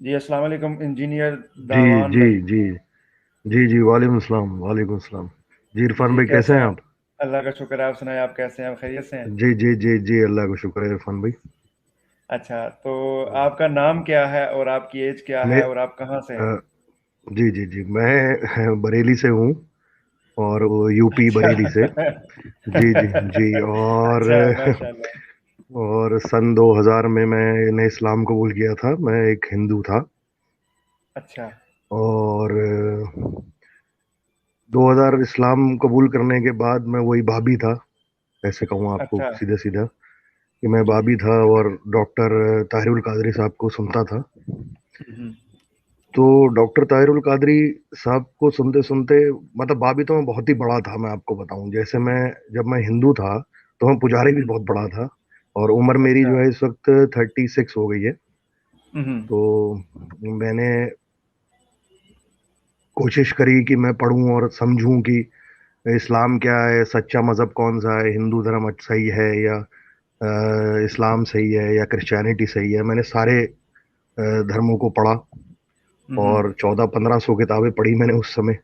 जी अस्सलाम वालेकुम इंजीनियर जी दावान जी भाई। जी जी जी, वालेकुम सलाम, वालेकुम सलाम। जी, इरफान जी भाई कैसे कैसे हैं हैं? आप? अल्लाह का शुक्र है, आप सुनाए, आप कैसे हैं? आप खैरियत से हैं? जी जी जी जी, अल्लाह का शुक्र है इरफान भाई। अच्छा, तो आपका नाम क्या है और आपकी एज क्या मैं है और आप कहाँ से हैं? अ, जी जी जी, मैं बरेली से हूँ, और वो यूपी अच्छा। बरेली से। जी जी जी। और अच्छा, माशाल्लाह। और सन 2000 में मैंने इस्लाम कबूल किया था। मैं एक हिंदू था। अच्छा। और 2000 इस्लाम कबूल करने के बाद मैं वही भाभी था, ऐसे कहूँ आपको अच्छा। सीधा सीधा, कि मैं जी। भाभी था और डॉक्टर ताहिरुल कादरी साहब को सुनता था। हम्म। तो डॉक्टर ताहिरुल कादरी साहब को सुनते सुनते, मतलब भाभी तो मैं बहुत ही बड़ा था, मैं आपको बताऊं। जैसे मैं, जब मैं हिंदू था तो मैं पुजारी भी हम्म। बहुत बड़ा था। और उम्र मेरी अच्छा। जो है इस वक्त 36 हो गई है। हम्म। तो मैंने कोशिश करी कि मैं पढूं और समझूं कि इस्लाम क्या है, सच्चा मजहब कौन सा है, हिंदू धर्म सही है या इस्लाम सही है या क्रिश्चियनिटी सही है। मैंने सारे धर्मों को पढ़ा, हम्म। और 1400-1500 किताबें पढ़ी मैंने उस समय,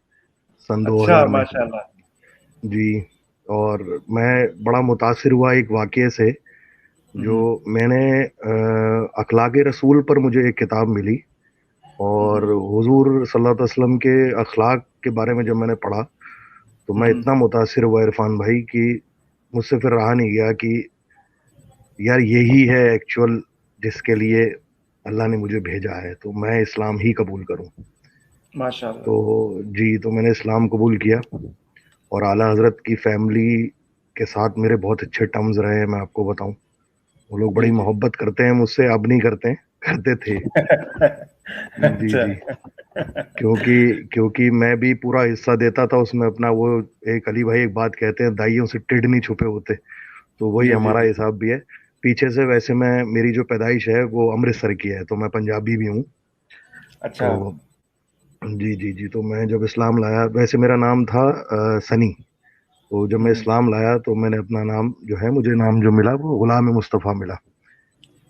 सन अच्छा, 2000 में। माशाल्लाह। जी। और मैं बड़ा मुतासिर हुआ एक वाकये से, जो हम्म। मैंने अखलाक रसूल पर मुझे एक किताब मिली। और हम्म। हुजूर सल्लल्लाहु अलैहि वसल्लम के अखलाक के बारे में जब मैंने पढ़ा, तो मैं हम्म। इतना मुतासिर हुआ इरफान भाई कि मुझसे फिर रहा नहीं गया कि यार यही है एक्चुअल जिसके लिए अल्लाह ने मुझे भेजा है, तो मैं इस्लाम ही कबूल करूं। माशाल्लाह। तो जी, तो मैंने इस्लाम कबूल किया। और आला हजरत की फैमिली के साथ मेरे बहुत अच्छे टर्म्स रहे हैं, मैं आपको बताऊं। वो लोग जी बड़ी जी। मोहब्बत करते हैं मुझसे, अब नहीं करते हैं, करते थे। जी अच्छा। जी। क्योंकि क्योंकि मैं भी पूरा हिस्सा देता था उसमें अपना। वो एक अली भाई एक बात कहते हैं, दाइयों से टिड नहीं छुपे होते। तो वही जी जी हमारा जी। हिसाब भी है। पीछे से वैसे मैं, मेरी जो पैदाइश है वो अमृतसर की है, तो मैं पंजाबी भी हूँ। अच्छा। तो जी जी जी, तो मैं जब इस्लाम लाया, वैसे मेरा नाम था सनी। तो जब मैं हम्म। इस्लाम लाया तो मैंने अपना नाम जो है, मुझे नाम जो मिला वो गुलाम मुस्तफ़ा मिला।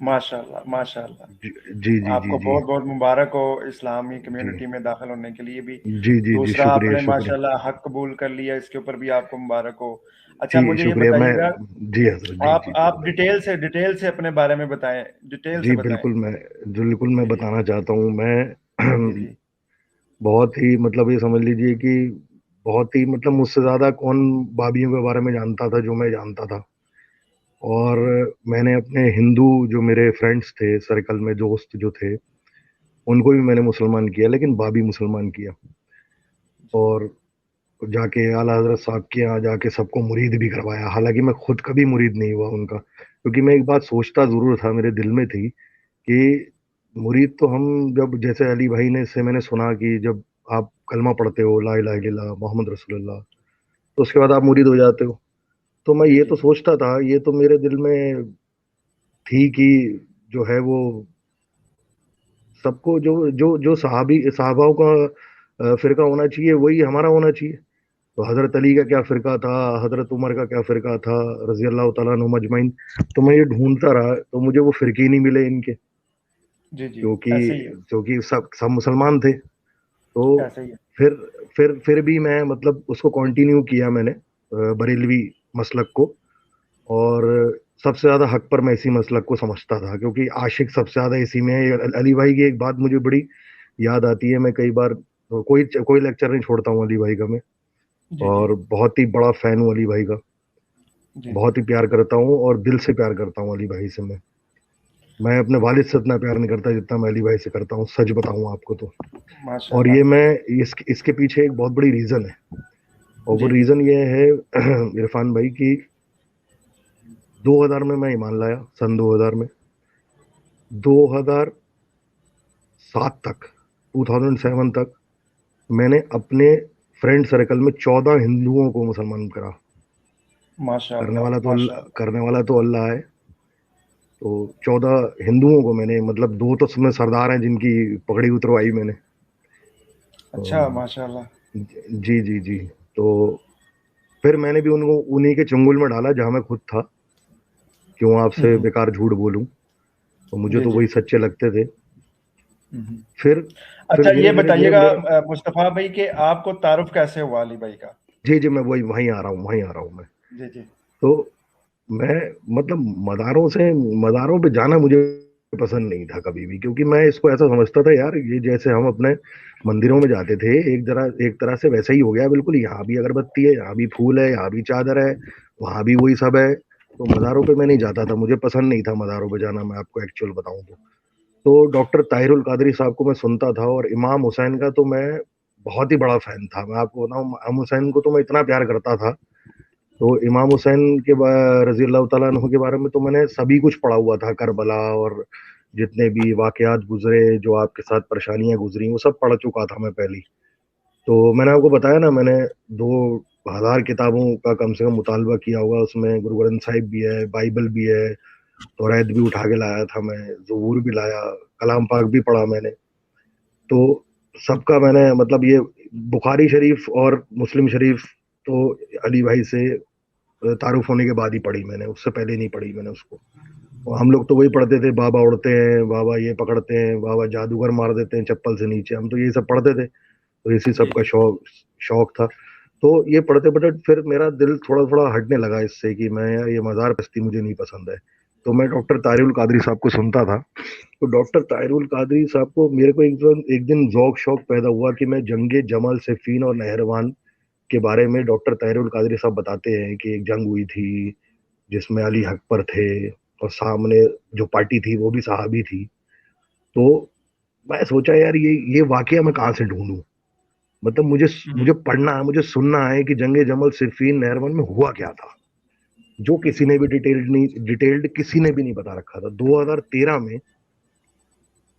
माशाल्लाह, माशाल्लाह। जी जी जी जी आपको जी बहुत बहुत मुबारक हो इस्लामी जी कम्युनिटी में दाखिल होने के लिए भी। जी जी जी, दूसरा, शुक्रिया आपने शुक्रिया। माशाल्लाह हक कबूल कर लिया, इसके ऊपर भी आपको मुबारक हो। अच्छा, जी मुझे ये शुक्रिया। मैं, बताइएगा, जी हजरत, जी आप जी आप डिटेल से अपने बारे में बताएं, डिटेल से जी, बताएं। बिल्कुल मैं जी बताना चाहता हूँ। जी मैं जी। बहुत ही, मतलब ये समझ लीजिए कि बहुत ही, मतलब मुझसे ज्यादा कौन भाभीियों के बारे में जानता था जो मैं जानता था। और मैंने अपने हिंदू जो मेरे फ्रेंड्स थे, सर्कल में दोस्त जो थे, उनको भी मैंने मुसलमान किया, लेकिन भाभी मुसलमान किया। जी और जाके आला हजरत साहब के यहाँ जाके सबको मुरीद भी करवाया। हालांकि मैं खुद कभी मुरीद नहीं हुआ उनका, क्योंकि मैं एक बात सोचता जरूर था, मेरे दिल में थी कि मुरीद तो हम, जब जैसे अली भाई ने से मैंने सुना कि जब आप कलमा पढ़ते हो, ला इलाहा इल्लल्लाह मोहम्मद रसूलुल्लाह, तो उसके बाद आप मुरीद हो जाते हो। तो मैं जी ये जी। तो सोचता था, ये तो मेरे दिल में थी कि जो है वो सबको, जो जो जो सहाबाओं का फिरका होना चाहिए, वही हमारा होना चाहिए। तो हजरत अली का क्या फिरका था, हजरत उमर का क्या फिरका था, रजी अल्लाह तआला अन्हुम अजमैन। तो मैं ये ढूंढता रहा, तो मुझे वो फिरके ही नहीं मिले इनके। जी जी। क्योंकि ऐसे ही है। क्योंकि सब सब मुसलमान थे। तो ऐसे ही है। फिर फिर भी मैं, मतलब उसको कंटिन्यू किया मैंने, बरेलवी मसलक को। और सबसे ज्यादा हक पर मैं इसी मसलक को समझता था, क्योंकि आशिक सबसे ज्यादा इसी में है। अली भाई की एक बात मुझे बड़ी याद आती है। मैं कई बार, कोई कोई लेक्चर नहीं छोड़ता हूँ अली भाई का मैं। जी जी। और बहुत ही बड़ा फैन हूँ अली भाई का। जी जी। बहुत ही प्यार करता हूँ, और दिल से प्यार करता हूँ अली भाई से मैं अपने वालिद से इतना प्यार नहीं करता जितना मैं अली भाई से करता हूँ, सच बताऊँ आपको तो। और माशाल्लाह। ये मैं, इसके पीछे एक बहुत बड़ी रीजन है। और वो जी जी। रीजन ये है इरफान भाई की, 2000 में मैं ईमान लाया, सन 2000 में। 2007 तक, 2007 तक मैंने अपने फ्रेंड सर्कल में 14 हिंदुओं को मुसलमान करा। माशाल्लाह, माशाल्लाह। करने वाला तो अल्लाह है। तो 14 हिंदुओं को मैंने, मतलब दो तो उसमें सरदार हैं जिनकी पगड़ी उतरवाई मैंने। अच्छा, तो माशाल्लाह। जी जी जी। तो फिर मैंने भी उनको उन्हीं के चंगुल में डाला जहां मैं खुद था। क्यों आपसे हम्म। बेकार झूठ बोलूं, तो मुझे जी तो जी। वही सच्चे लगते थे। हम्म। फिर फिर अच्छा, धीरे ये धीरे धीरे बताइएगा मेरा। मुस्तफा भाई कि आपको तारुफ कैसे हुआ अली भाई का? जी जी, मैं वही वहीं आ रहा हूँ, वहीं आ रहा हूँ मैं। जी जी। तो मैं, मतलब मज़ारों पे जाना मुझे पसंद नहीं था कभी भी, क्योंकि मैं इसको ऐसा समझता था यार, ये जैसे हम अपने मंदिरों में जाते थे, एक तरह से वैसा ही हो गया बिल्कुल। यहाँ भी अगरबत्ती है, यहाँ भी फूल है, यहाँ भी चादर है, वहां भी वही सब है। तो मज़ारों पे मैं नहीं जाता था, मुझे पसंद नहीं था मज़ारों पे जाना, मैं आपको एक्चुअल बताऊं तो डॉक्टर ताहिरुल कादरी साहब को मैं सुनता था, और इमाम हुसैन का तो मैं बहुत ही बड़ा फैन था। मैं आपको बताऊं, इमाम हुसैन को तो मैं इतना प्यार करता था। तो इमाम हुसैन रजी अल्लाह तआला अन्हु के बारे में तो मैंने सभी कुछ पढ़ा हुआ था, करबला और जितने भी वाकयात गुजरे, जो आपके साथ परेशानियां गुजरी, वो सब पढ़ चुका था मैं पहले ही। तो मैंने आपको बताया ना, मैंने 2000 किताबों का कम से कम मुतालबा किया हुआ। उसमें गुरु ग्रंथ साहिब भी है, बाइबल भी है, तौरात भी उठा के लाया था मैं, ज़बूर भी लाया, कलाम पाक भी पढ़ा मैंने। तो सबका मैंने, मतलब ये बुखारी शरीफ और मुस्लिम शरीफ तो अली भाई से तारुफ होने के बाद ही पढ़ी मैंने, उससे पहले नहीं पढ़ी मैंने उसको। और हम लोग तो वही पढ़ते थे, बाबा उड़ते हैं, बाबा ये पकड़ते हैं, बाबा जादूगर मार देते हैं चप्पल से नीचे, हम तो ये सब पढ़ते थे। तो इसी सब जी का जी। शौक शौक था। तो ये पढ़ते पढ़ते फिर मेरा दिल थोड़ा थोड़ा हटने लगा इससे, कि मैं यार ये मजार पस्ती मुझे नहीं पसंद है। तो मैं डॉक्टर तारिउल कादरी साहब को सुनता था। तो डॉक्टर तारिउल कादरी साहब को मेरे को एक दिन जौक शौक पैदा हुआ कि मैं जंगे जमल सिफीन और नहरवान के बारे में, डॉक्टर तारिउल कादरी साहब बताते हैं कि एक जंग हुई थी जिसमें अली अकबर थे, और सामने जो पार्टी थी वो भी सहाबी थी। तो मैं सोचा यार, ये वाकया मैं कहाँ से ढूंढूं। मतलब मुझे हम्म। मुझे पढ़ना है, मुझे सुनना है कि जंगे जमल सिफीन नहरवन में हुआ क्या था, जो किसी ने भी डिटेल्ड किसी ने भी नहीं बता रखा था। 2013 में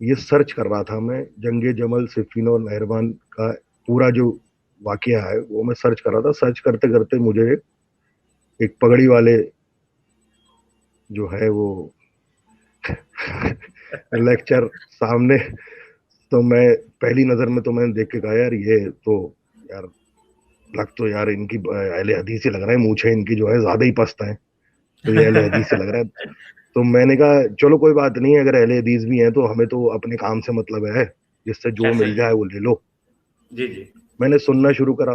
ये सर्च कर रहा था मैं, जंगे जमल सिफीन और नहरवन का पूरा जो वाकया है वो मैं सर्च कर रहा था। सर्च करते करते मुझे एक पगड़ी वाले जो है वो लेक्चर सामने। तो मैं पहली नजर में तो मैंने देख के कहा यार, ये तो यार लग तो यार इनकी अहले हदीस ही लग रहा है, मूछें इनकी जो है ज्यादा ही पस्त है। तो ये अहले हदीस से लग रहा है। तो मैंने कहा चलो कोई बात नहीं, अगर अहले हदीस भी हैं तो हमें तो अपने काम से मतलब है, जिससे जो ऐसा मिल ही है। जाए वो ले लो। जी जी। मैंने सुनना शुरू करा,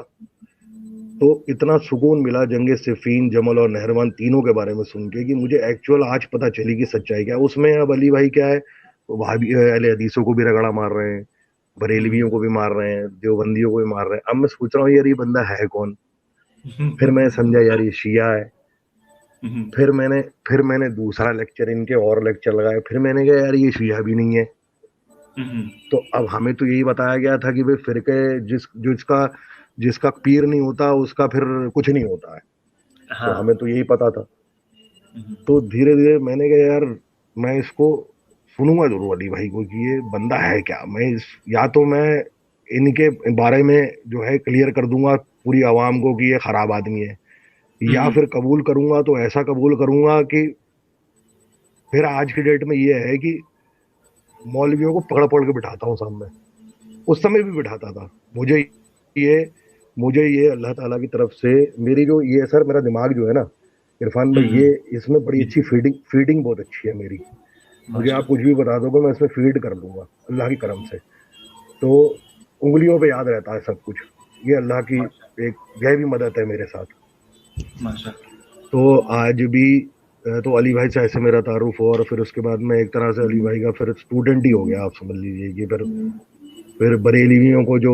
तो इतना सुकून मिला जंगे सिफीन, जमल और नहरवान तीनों के बारे में सुन के, कि मुझे एक्चुअल आज पता चली कि सच्चाई क्या है उसमें। अब अली भाई क्या है, वहां भी अहले हदीसों को भी रगड़ा मार रहे हैं, बरेलवियों को भी मार रहे हैं, देवबंदियों को भी मार रहे हैं। अब मैं सोच रहा हूँ यार, ये बंदा है कौन। फिर मैं समझा यार ये शिया है। हम्म। फिर मैंने फिर मैंने दूसरा लेक्चर, इनके और लेक्चर लगाए, फिर मैंने कहा यार ये शिया भी नहीं है। हम्म। तो अब हमें तो यही बताया गया था कि भाई फिरके, जिसका जिसका पीर नहीं होता उसका फिर कुछ नहीं होता है। तो हाँ। हमें तो यही पता था। हम्म। तो धीरे धीरे मैंने कहा यार, मैं इसको सुनूंगा जरूर अली भाई को, कि ये बंदा है क्या। या तो मैं इनके बारे में जो है क्लियर कर दूंगा पूरी आवाम को कि ये खराब आदमी है, या हम्म। फिर कबूल करूंगा तो ऐसा कबूल करूंगा कि फिर आज की डेट में ये है कि मौलवियों को पकड़ पकड़ के बिठाता हूँ सामने। उस समय भी बिठाता था। मुझे ये मुझे ये अल्लाह ताला की तरफ से, मेरी जो ये सर, मेरा दिमाग जो है ना इरफान भाई, ये हम्म। इसमें बड़ी जी अच्छी जी। फीडिंग फीडिंग बहुत अच्छी है मेरी। मुझे आप कुछ माशाल्लाह। भी बता दोगे, मैं इसमें फीड कर दूंगा अल्लाह की करम से। तो उंगलियों पे याद रहता है सब कुछ। ये अल्लाह की माशा एक गैबी मदद है मेरे साथ। माशाल्लाह। तो आज भी तो अली भाई से ऐसे मेरा तारुफ हो, और फिर उसके बाद में एक तरह से अली भाई का फिर स्टूडेंट ही हो गया, आप समझ लीजिए कि फिर बरेलियों को जो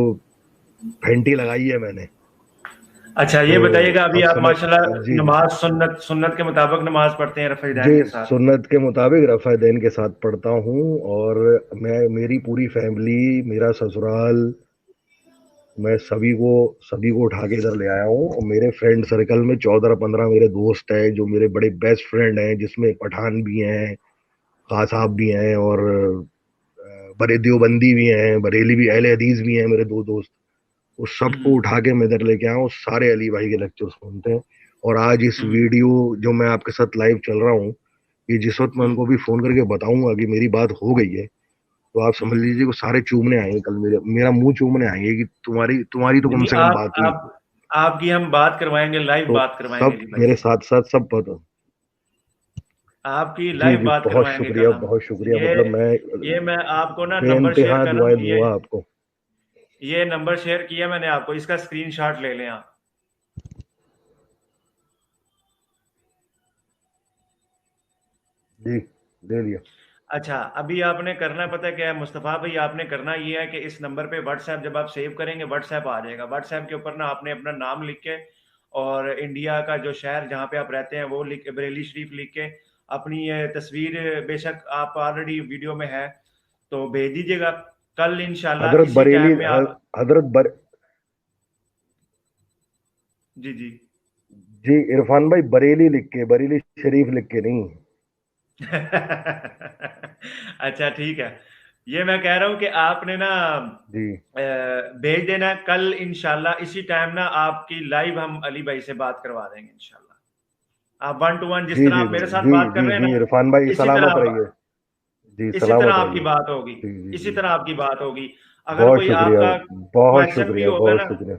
फेंटी लगाई है मैंने। अच्छा, तो ये बताइएगा, अभी आप आप समझ। माशाल्लाह जी जी। नमाज सुन्नत सुन्नत के मुताबिक नमाज पढ़ते हैं रफ़ीदैन जी, के साथ? सुन्नत के मुताबिक रफ़ादैन के साथ पढ़ता हूँ। और मेरी पूरी फैमिली, मेरा ससुराल, मैं सभी को उठा के इधर ले आया हूँ। और मेरे फ्रेंड सर्कल में 14-15 मेरे दोस्त हैं, जो मेरे बड़े बेस्ट फ्रेंड हैं, जिसमें पठान भी हैं, खास साहब भी हैं, और बड़े देवबंदी भी हैं, बरेली भी, अहले हदीस भी हैं मेरे दो दोस्त। उस सबको हम्म। उठा के मैं इधर लेके आया हूँ, सारे अली भाई के लेक्चर सुनते हैं। और आज इस हम्म। वीडियो जो मैं आपके साथ लाइव चल रहा हूँ, ये जिस वक्त मैं हम्म। उनको भी फोन करके बताऊंगा कि मेरी बात हो गई है, तो आप समझ हम्म। लीजिए वो सारे चूमने आएंगे कल, मेरा मुंह चूमने आएंगे कि तुम्हारी तुम्हारी तो नहीं कम नहीं, से कम आप बात हुई। आप आपकी हम बात करवाएंगे, लाइव तो बात करवाएंगे सब अली भाई मेरे से। साथ साथ सब पता। आपकी जी लाइव जी, बात बहुत करवाएंगे कल शुक्रिया, हम। बहुत शुक्रिया। ये मतलब मैं ये मैं आपको ना नंबर शेयर बेइंतहा कर रहा दुआएं हूँ, दूंगा आपको। ये नंबर शेयर किया मैंने आपको, इसका स्क्रीनशॉट ले लें आप। जी, ले लिया। अच्छा, अभी आपने करना पता है क्या है मुस्तफ़ा भाई, आपने करना ये है कि इस नंबर पे व्हाट्सएप जब आप सेव करेंगे व्हाट्सएप आ जाएगा। व्हाट्सएप के ऊपर ना आपने अपना नाम लिख के और इंडिया का जो शहर जहाँ पे आप रहते हैं वो लिख, बरेली शरीफ लिख के अपनी ये तस्वीर, बेशक आप ऑलरेडी वीडियो में है तो भेज दीजिएगा। कल इंशाल्लाह हजरत इसी बरेली टाइम में आप। हजरत बर जी जी। जी इरफान भाई, बरेली लिख के, बरेली शरीफ लिख के नहीं। अच्छा ठीक है। ये मैं कह रहा हूँ कि आपने ना जी भेज देना कल इंशाल्लाह इसी टाइम ना, आपकी लाइव हम अली भाई से बात करवा देंगे इंशाल्लाह। आप वन टू वन जिस जी तरह जी आप मेरे साथ जी बात कर जी रहे हैं जी, ना, इरफान भाई इसी सलामत तरह रहिए। जी इसी तरह सलामत आपकी रहिए। बात होगी। जी जी इसी जी, तरह आपकी बात होगी। अगर बहुत कोई शुक्रिया, आपका बहुत क्वेश्चन भी शुक्रिया, होगा बहुत ना, शुक्रिया।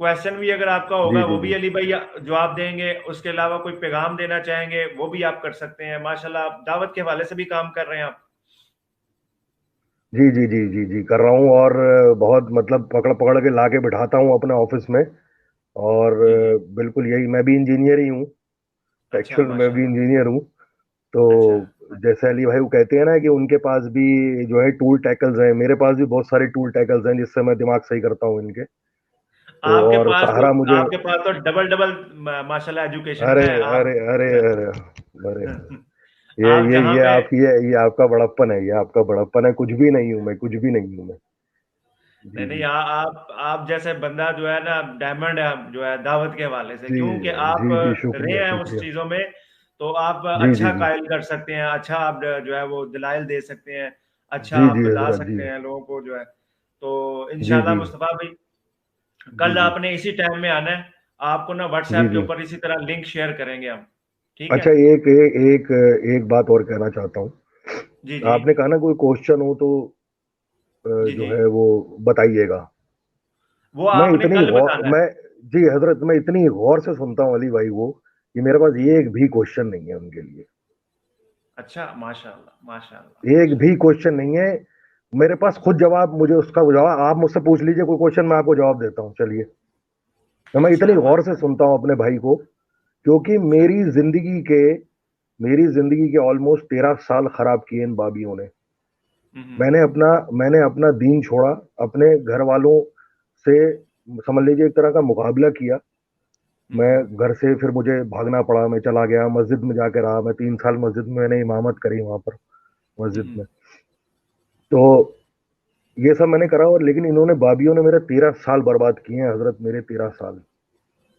क्वेश्चन भी अगर आपका जी होगा जी वो भी जी अली भाई जवाब देंगे। उसके अलावा कोई पैगाम देना चाहेंगे वो भी आप कर सकते हैं। माशाल्लाह आप दावत के हवाले से भी काम कर रहे हैं आप। जी जी जी जी जी, कर रहा हूँ। और बहुत मतलब पकड़ पकड़ के ला के बिठाता हूँ अपने ऑफिस में। और जी जी। बिल्कुल यही, मैं भी इंजीनियर ही हूँ। अच्छा एक्चुअल मैं भी माशाल्लाह। इंजीनियर हूँ। तो अच्छा। जैसे अली भाई वो कहते हैं ना कि उनके पास भी जो है टूल टैकल्स हैं, मेरे पास भी बहुत सारे टूल टैकल्स हैं जिससे मैं दिमाग सही करता हूँ इनके। तो और सहारा मुझे। आपके पास तो डबल डबल माशाल्लाह एजुकेशन अरे है आप। अरे अरे अरे अरे, आप जहाँ पे, ये आपका बड़प्पन है, ये आपका बड़प्पन है। कुछ भी नहीं हूं मैं, कुछ भी नहीं हूं मैं। नहीं जी नहीं जी आप जैसे बंदा जो है ना डायमंड है जो है दावत के हवाले से, जी क्योंकि आप जी जी, रहे शुक्रिया हैं उस शुक्रिया। चीजों में। तो आप जी जी अच्छा जी कायल कर सकते हैं, अच्छा आप जो है वो दलाइल दे सकते हैं, अच्छा जी आप जी बता हजरत जी। सकते हैं लोगों को जो है। तो जी इंशाल्लाह जी मुस्तफा भाई जी कल जी आपने इसी टाइम में आना है। आपको ना जी व्हाट्सएप के जी। ऊपर इसी तरह लिंक शेयर करेंगे हम। ठीक है। अच्छा, एक बात और कहना चाहता हूँ। जी जी। आपने कहा ना कोई क्वेश्चन हो तो जी जो जी। है वो बताइएगा। वो मैं आपने इतनी कल गौर बताना है। मैं जी हजरत, मैं इतनी गौर से सुनता हूँ अली भाई वो, कि मेरे पास हम्म। एक भी क्वेश्चन नहीं है उनके लिए। अच्छा माशाल्लाह माशाल्लाह एक भी माशाल्लाह। क्वेश्चन नहीं है मेरे पास। खुद जवाब, मुझे उसका जवाब आप मुझसे पूछ लीजिए कोई क्वेश्चन, मैं आपको जवाब देता हूँ, चलिए। तो मैं इतनी अच्छा गौर से माशाल्लाह। सुनता हूँ अपने भाई को, क्योंकि अच्छा। मेरी जिंदगी के ऑलमोस्ट 13 साल खराब किए इन बाबियों ने। हम्म। मैंने अपना दीन छोड़ा, अपने घर वालों से समझ लीजिए एक तरह का मुकाबला किया। मैं हम्म। घर से फिर मुझे भागना पड़ा, मैं चला गया मस्जिद में जाके रहा, मैं 3 साल मस्जिद में मैंने इमामत करी वहां पर, मस्जिद हम्म। में। तो ये सब मैंने करा, और लेकिन इन्होंने बाबियों ने मेरे 13 साल बर्बाद किए हैं हजरत, मेरे 13 साल।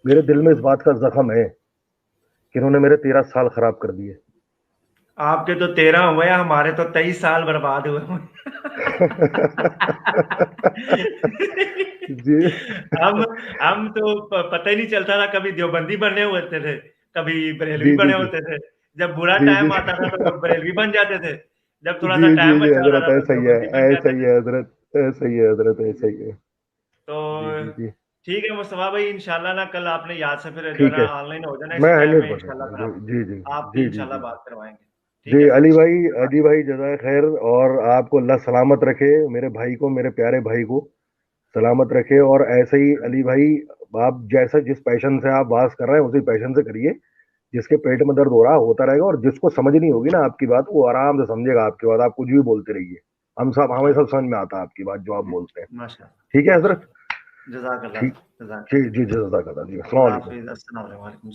मेरे दिल में इस बात का जख्म है कि इन्होंने मेरे 13 साल खराब कर दिए। आपके तो 13 हुए, हमारे तो 23 साल बर्बाद हुए हुए। जी हम हम तो पता ही नहीं चलता था, कभी देवबंदी बने होते थे, कभी बरेलवी जी जी बने जी होते थे। जब बुरा जी जी टाइम आता था तो बरेलवी बन जाते थे, जब थोड़ा जी सा जी टाइम जी अच्छा आता हजरत, था तो ऐसा ही है, देवबंदी बन ऐसा जाते ही थे। है हजरत, ऐसा ही है हजरत, जी ऐसा जी। ही है। तो जी जी जी, ठीक है मुस्तफा भाई, इंशाल्लाह ना कल आपने याद से फिर जो है ठीक ना है। ऑनलाइन हो जाना मैं इसी टाइम हंड्रेड में इंशाल्लाह, परसेंट फिर आप जी जी आपकी जी जी इंशाल्लाह जी बात करवाएंगे। जी। ठीक है फिर। अली भाई जज़ाय खैर। और आपको अल्लाह सलामत रखे, मेरे भाई को, मेरे प्यारे भाई को सलामत रखे। और ऐसे ही अली भाई, आप जैसा जिस पैशन से आप बात कर रहे हैं उसी पैशन से करिए। जिसके पेट में दर्द हो रहा होता रहेगा, और जिसको समझ नहीं होगी ना आपकी बात, वो आराम से समझेगा आपकी बात। आप कुछ भी बोलते रहिए, हमें सब समझ में आता है आपकी बात जो आप बोलते हैं। ठीक माशाल्लाह है हजरत। माशाल्लाह। जज़ाकल्लाह ठीक। जज़ाकल्लाह। जी जी, जज़ाकल्लाह जी, अस्सलाम अल्लाह वालेकुम। हाफ़िज़। अस्सलाम वालेकुम।